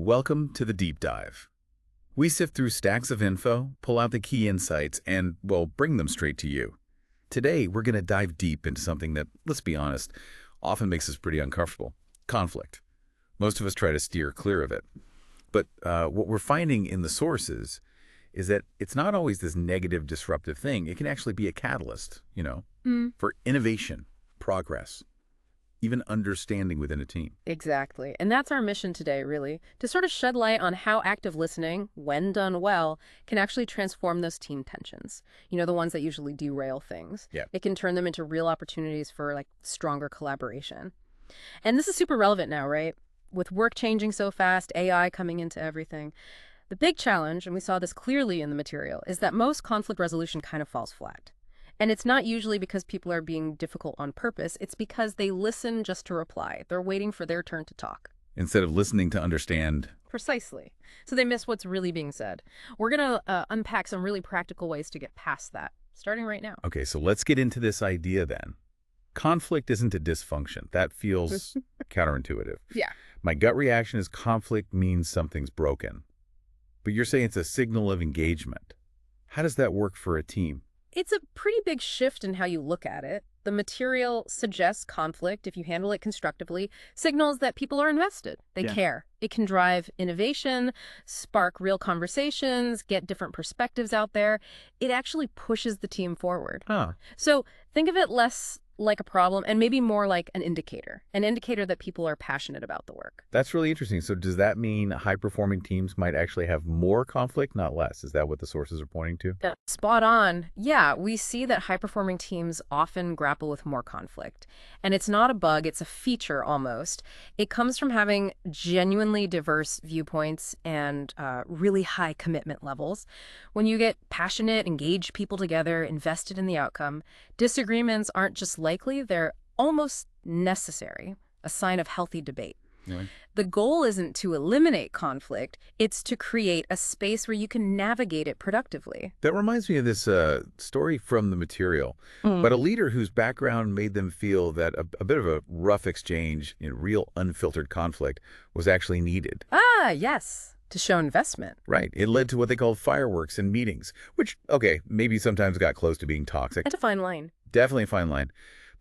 Welcome to the Deep Dive. We sift through stacks of info, pull out the key insights, and, well, bring them straight to you. Today, we're going to dive deep into something that, let's be honest, often makes us pretty uncomfortable: conflict. Most of us try to steer clear of it. But what we're finding in the sources is that it's not always this negative, disruptive thing. It can actually be a catalyst, for innovation, progress, even understanding within a team. Exactly. And that's our mission today, really, to sort of shed light on how active listening, when done well, can actually transform those team tensions. The ones that usually derail things. Yeah. It can turn them into real opportunities for stronger collaboration. And this is super relevant now, right? With work changing so fast, AI coming into everything. The big challenge, and we saw this clearly in the material, is that most conflict resolution kind of falls flat. And it's not usually because people are being difficult on purpose. It's because they listen just to reply. They're waiting for their turn to talk. Instead of listening to understand. Precisely. So they miss what's really being said. We're going to unpack some really practical ways to get past that, starting right now. Okay, so let's get into this idea then. Conflict isn't a dysfunction. That feels counterintuitive. Yeah. My gut reaction is conflict means something's broken. But you're saying it's a signal of engagement. How does that work for a team? It's a pretty big shift in how you look at it. The material suggests conflict, if you handle it constructively, signals that people are invested. They care. It can drive innovation, spark real conversations, get different perspectives out there. It actually pushes the team forward. So think of it less like a problem and maybe more like an indicator that people are passionate about the work. That's really interesting. So does that mean high-performing teams might actually have more conflict, not less? Is that what the sources are pointing to? Yeah. Spot on. Yeah, we see that high-performing teams often grapple with more conflict. And it's not a bug, it's a feature almost. It comes from having genuinely diverse viewpoints and really high commitment levels. When you get passionate, engaged people together, invested in the outcome, disagreements aren't just likely, they're almost necessary, a sign of healthy debate. Really? The goal isn't to eliminate conflict, it's to create a space where you can navigate it productively. That reminds me of this story from the material, but a leader whose background made them feel that a bit of a rough exchange in real unfiltered conflict was actually needed. Ah, yes. To show investment. Right. It led to what they called fireworks in meetings, which, okay, maybe sometimes got close to being toxic. That's a fine line. Definitely a fine line.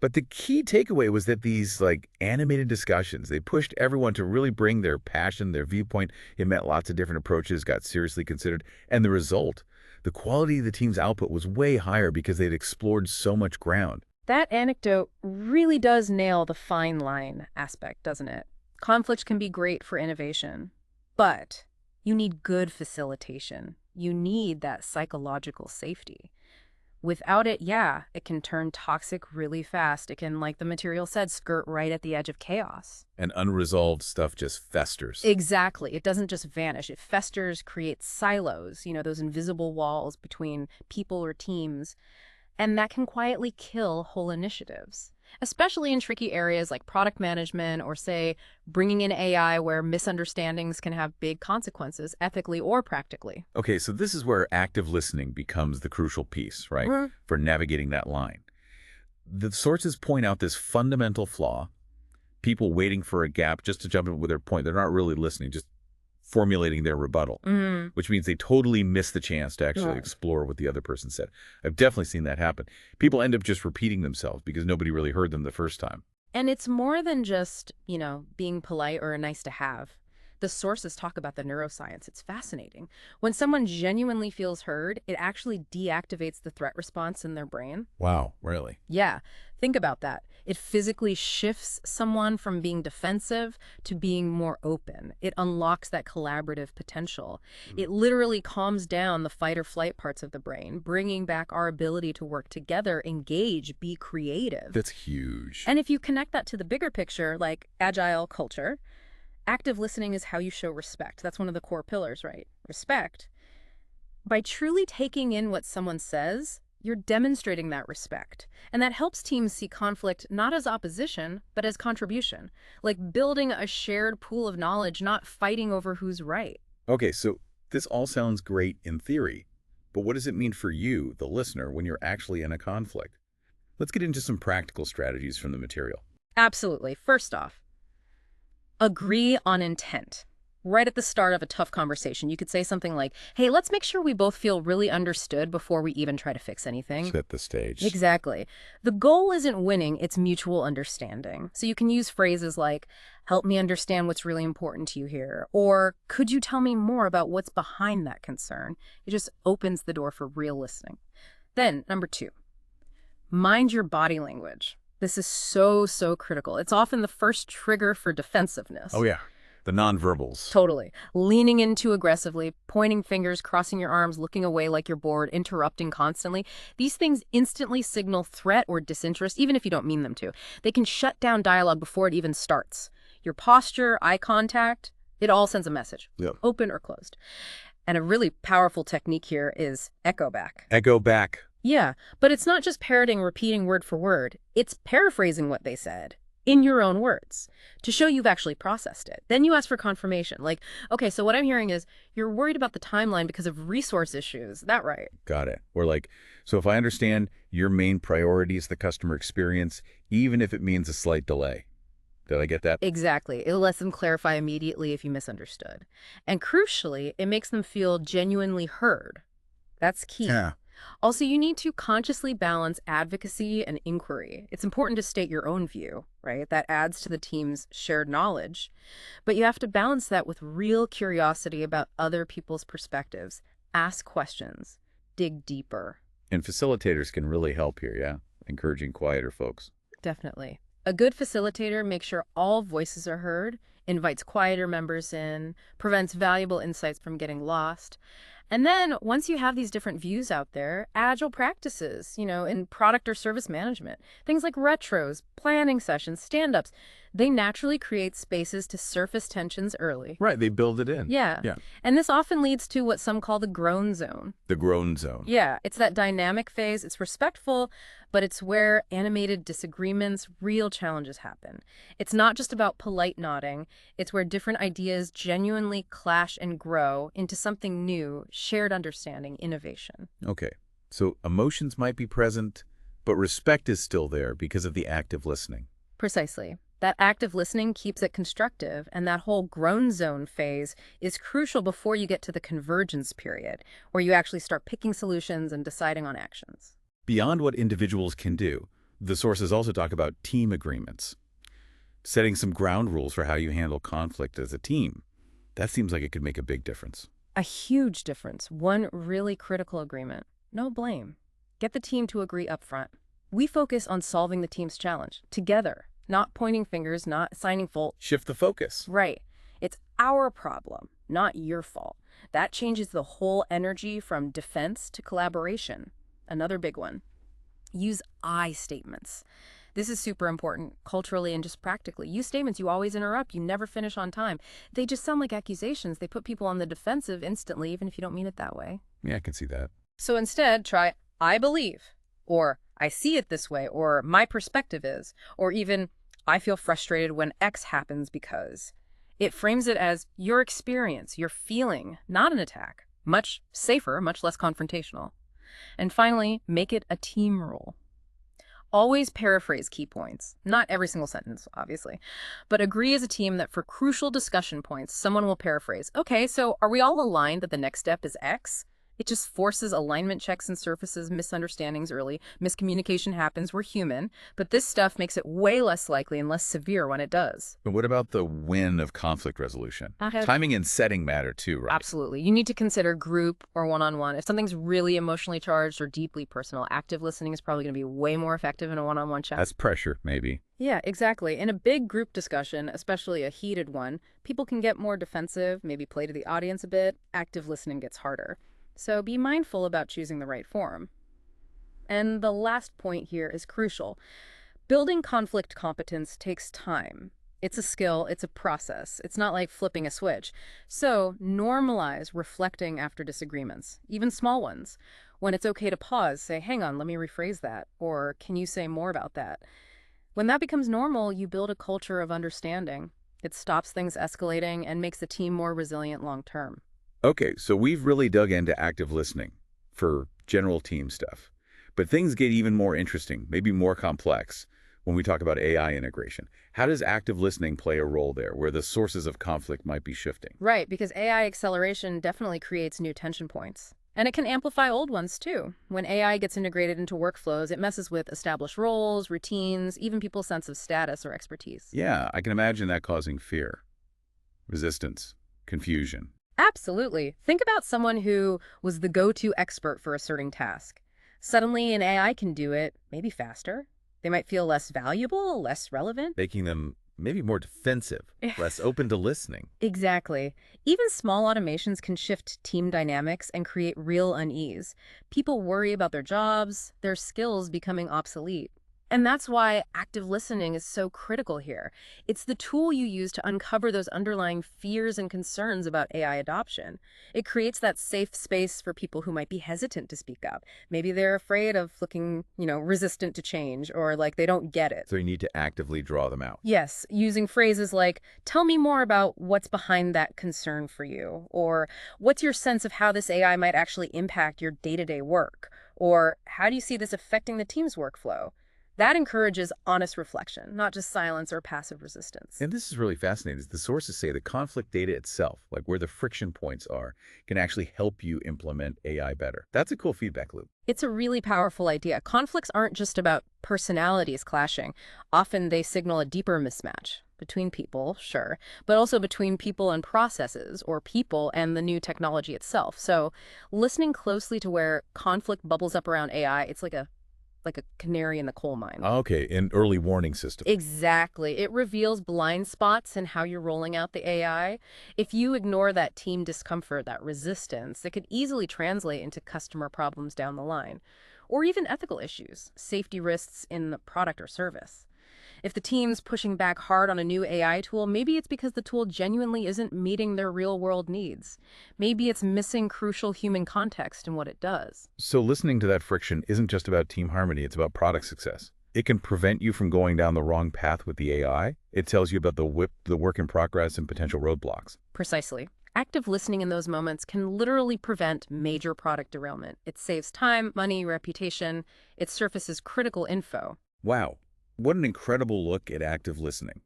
But the key takeaway was that these animated discussions, they pushed everyone to really bring their passion, their viewpoint. It meant lots of different approaches got seriously considered. And the result, the quality of the team's output was way higher because they'd explored so much ground. That anecdote really does nail the fine line aspect, doesn't it? Conflict can be great for innovation, but you need good facilitation. You need that psychological safety. Without it, it can turn toxic really fast. It can, like the material said, skirt right at the edge of chaos. And unresolved stuff just festers. Exactly. It doesn't just vanish. It festers, creates silos, those invisible walls between people or teams. And that can quietly kill whole initiatives, especially in tricky areas like product management or, say, bringing in AI where misunderstandings can have big consequences, ethically or practically. Okay, so this is where active listening becomes the crucial piece, right, for navigating that line. The sources point out this fundamental flaw, people waiting for a gap just to jump in with their point. They're not really listening, just formulating their rebuttal, which means they totally miss the chance to actually explore what the other person said. I've definitely seen that happen. People end up just repeating themselves because nobody really heard them the first time. And it's more than just, being polite or nice to have. The sources talk about the neuroscience. It's fascinating. When someone genuinely feels heard, it actually deactivates the threat response in their brain. Wow, really? Yeah, think about that. It physically shifts someone from being defensive to being more open. It unlocks that collaborative potential. It literally calms down the fight or flight parts of the brain, bringing back our ability to work together, engage, be creative. That's huge. And if you connect that to the bigger picture, like agile culture, active listening is how you show respect. That's one of the core pillars, right? Respect. By truly taking in what someone says, you're demonstrating that respect. And that helps teams see conflict not as opposition, but as contribution, like building a shared pool of knowledge, not fighting over who's right. Okay, so this all sounds great in theory, but what does it mean for you, the listener, when you're actually in a conflict? Let's get into some practical strategies from the material. Absolutely. First off, agree on intent. Right at the start of a tough conversation, you could say something like, hey, let's make sure we both feel really understood before we even try to fix anything. Set the stage. Exactly. The goal isn't winning, it's mutual understanding. So you can use phrases like, help me understand what's really important to you here, or could you tell me more about what's behind that concern? It just opens the door for real listening. Then, number 2, mind your body language. This is so critical. It's often the first trigger for defensiveness. Oh, yeah. The nonverbals. Totally. Leaning in too aggressively, pointing fingers, crossing your arms, looking away like you're bored, interrupting constantly. These things instantly signal threat or disinterest, even if you don't mean them to. They can shut down dialogue before it even starts. Your posture, eye contact, it all sends a message, Yep. open or closed. And a really powerful technique here is echo back. Echo back. Yeah, but it's not just parroting, repeating word for word. It's paraphrasing what they said in your own words to show you've actually processed it. Then you ask for confirmation. Like, okay, so what I'm hearing is you're worried about the timeline because of resource issues. Is that right? Got it. Or like, so if I understand your main priority is the customer experience, even if it means a slight delay. Did I get that? Exactly. It lets them clarify immediately if you misunderstood. And crucially, it makes them feel genuinely heard. That's key. Yeah. Also, you need to consciously balance advocacy and inquiry. It's important to state your own view, right? That adds to the team's shared knowledge. But you have to balance that with real curiosity about other people's perspectives. Ask questions. Dig deeper. And facilitators can really help here, yeah? Encouraging quieter folks. Definitely. A good facilitator makes sure all voices are heard, invites quieter members in, prevents valuable insights from getting lost. And then once you have these different views out there, agile practices, in product or service management, things like retros, planning sessions, stand-ups, they naturally create spaces to surface tensions early. Right, they build it in. Yeah. Yeah. And this often leads to what some call the groan zone. The groan zone. Yeah, it's that dynamic phase. It's respectful, but it's where animated disagreements, real challenges happen. It's not just about polite nodding. It's where different ideas genuinely clash and grow into something new, shared understanding, innovation. Okay, so emotions might be present, but respect is still there because of the active listening. Precisely. That active listening keeps it constructive, and that whole groan zone phase is crucial before you get to the convergence period, where you actually start picking solutions and deciding on actions. Beyond what individuals can do, the sources also talk about team agreements. Setting some ground rules for how you handle conflict as a team. That seems like it could make a big difference. A huge difference. One really critical agreement. No blame. Get the team to agree up front. We focus on solving the team's challenge together, not pointing fingers, not assigning fault. Shift the focus. Right. It's our problem, not your fault. That changes the whole energy from defense to collaboration. Another big one. Use I statements. This is super important culturally and just practically. Use statements you always interrupt, you never finish on time. They just sound like accusations. They put people on the defensive instantly, even if you don't mean it that way. Yeah, I can see that. So instead, try I believe, or I see it this way, or my perspective is, or even I feel frustrated when X happens because. It frames it as your experience, your feeling, not an attack. Much safer, much less confrontational. And finally, make it a team rule. Always paraphrase key points. Not every single sentence, obviously. But agree as a team that for crucial discussion points, someone will paraphrase. Okay, so are we all aligned that the next step is X? It just forces alignment checks and surfaces misunderstandings early. Miscommunication happens. We're human. But this stuff makes it way less likely and less severe when it does. But what about the win of conflict resolution? Okay. Timing and setting matter too, right? Absolutely. You need to consider group or one-on-one. If something's really emotionally charged or deeply personal, active listening is probably going to be way more effective in a one-on-one chat. That's pressure, maybe. Yeah, exactly. In a big group discussion, especially a heated one, people can get more defensive, maybe play to the audience a bit. Active listening gets harder. So be mindful about choosing the right forum. And the last point here is crucial. Building conflict competence takes time. It's a skill, it's a process. It's not like flipping a switch. So normalize reflecting after disagreements, even small ones. When it's okay to pause, say, hang on, let me rephrase that. Or can you say more about that? When that becomes normal, you build a culture of understanding. It stops things escalating and makes the team more resilient long term. Okay, so we've really dug into active listening for general team stuff. But things get even more interesting, maybe more complex, when we talk about AI integration. How does active listening play a role there, where the sources of conflict might be shifting? Right, because AI acceleration definitely creates new tension points. And it can amplify old ones too. When AI gets integrated into workflows, it messes with established roles, routines, even people's sense of status or expertise. Yeah, I can imagine that causing fear, resistance, confusion. Absolutely. Think about someone who was the go-to expert for a certain task. Suddenly, an AI can do it, maybe faster. They might feel less valuable, less relevant. Making them maybe more defensive, less open to listening. Exactly. Even small automations can shift team dynamics and create real unease. People worry about their jobs, their skills becoming obsolete. And that's why active listening is so critical here. It's the tool you use to uncover those underlying fears and concerns about AI adoption. It creates that safe space for people who might be hesitant to speak up. Maybe they're afraid of looking, resistant to change or like they don't get it. So you need to actively draw them out. Yes, using phrases like, tell me more about what's behind that concern for you, or what's your sense of how this AI might actually impact your day-to-day work, or how do you see this affecting the team's workflow? That encourages honest reflection, not just silence or passive resistance. And this is really fascinating. The sources say the conflict data itself, like where the friction points are, can actually help you implement AI better. That's a cool feedback loop. It's a really powerful idea. Conflicts aren't just about personalities clashing. Often they signal a deeper mismatch between people, sure, but also between people and processes, or people and the new technology itself. So listening closely to where conflict bubbles up around AI, it's like a canary in the coal mine. Okay, an early warning system. Exactly. It reveals blind spots in how you're rolling out the AI. If you ignore that team discomfort, that resistance, it could easily translate into customer problems down the line, or even ethical issues, safety risks in the product or service. If the team's pushing back hard on a new AI tool, maybe it's because the tool genuinely isn't meeting their real-world needs. Maybe it's missing crucial human context in what it does. So listening to that friction isn't just about team harmony, it's about product success. It can prevent you from going down the wrong path with the AI. It tells you about the work in progress and potential roadblocks. Precisely. Active listening in those moments can literally prevent major product derailment. It saves time, money, reputation. It surfaces critical info. Wow, what an incredible look at active listening.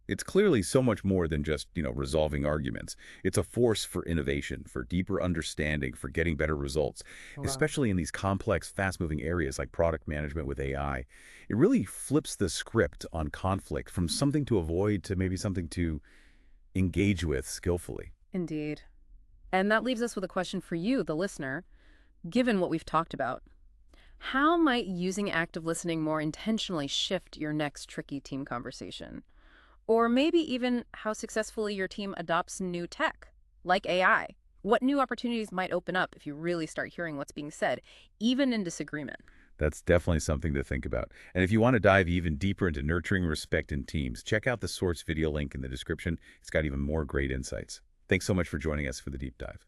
It's clearly so much more than just, resolving arguments. It's a force for innovation, for deeper understanding, for getting better results, Wow. especially in these complex, fast-moving areas like product management with AI. It really flips the script on conflict from something to avoid to maybe something to engage with skillfully. Indeed. And that leaves us with a question for you, the listener. Given what we've talked about, how might using active listening more intentionally shift your next tricky team conversation? Or maybe even how successfully your team adopts new tech, like AI. What new opportunities might open up if you really start hearing what's being said, even in disagreement? That's definitely something to think about. And if you want to dive even deeper into nurturing respect in teams, check out the source video link in the description. It's got even more great insights. Thanks so much for joining us for the deep dive.